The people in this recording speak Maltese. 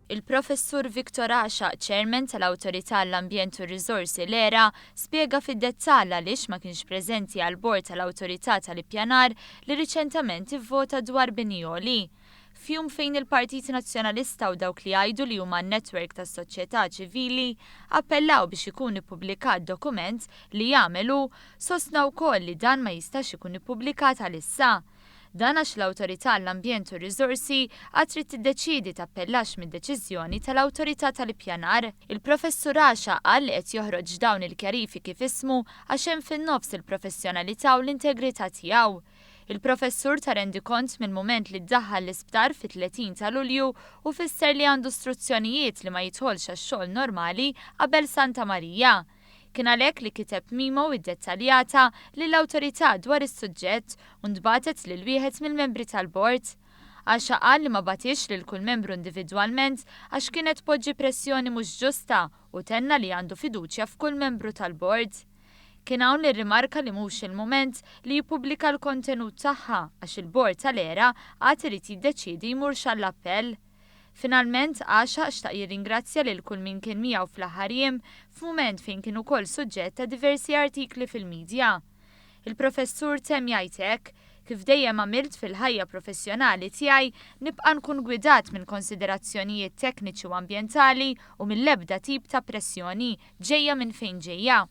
Il-Professur Viktor Għaxa, Chairman tal-Awtorità għall-Ambjent u r-Riżorsi l-ERA, spjega fid-dettall għaliex ma kienx preżenti għal bord tal-Awtorità tal-Ippjanar li riċentement ivvota dwar Binjoli. Fjum fejn il-Partit Nazzjonalista u dawk li għajdu li huma n-netwerk tas-soċjetà ċivili appellaw biex ikun ippubblikat dokument li jagħmlu sostna wkoll li dan ma jistax ikun ippubblikat għalissa. Dan għax l-Awtorità għall-Ambjent u r-Riżorsi għad trid tiddeċiedi tappellax mid-deċiżjoni tal-Awtorità tal-Ippjanar. Il-Professur Għaxa qal li qed joħroġ dawn il-kjarifiki f'ismu għax hemm fin-nofs il-professjonalità u l-integrità tiegħu. Il-professur ta' rendi kont mill-mument li ddaħħal l-isptar fit-30 ta' Lulju u fisser li għandu istruzzjonijiet li ma jidħolx għax-xogħol normali qabel Santa Marija. Kien għalhekk li kiteb memo id-dettaljata lill-awtorità dwar is-suġġett u ntbatet lil wieħed mill-membri tal-bord. Għaxa qal li ma batix lil kull membru individwalment għax kienet poġġi pressjoni mhux ġusta u tenna li għandu fiduċja f'kull membru tal-bord. Kien hawn li rrimarka li mhux il-mument li jippubblika l-kontenut tagħha għax il-bord tal-ERA għad irid jiddeċiedi jmurx għall-appell. Finalment Għaxa xtaq jirringrazzja lil kull min kien miegħu fl-aħħar jiem f'mument fejn kien ukoll suġġett ta' diversi artikli fil-midja. Il-professur tem jgħid hekk, kif dejjem għamilt fil-ħajja professjonali tiegħi nibqa' nkun gwidat minn konsiderazzjonijiet tekniċi u ambjentali u mill-ebda tip ta' pressjoni ġejja minn fejn ġejja.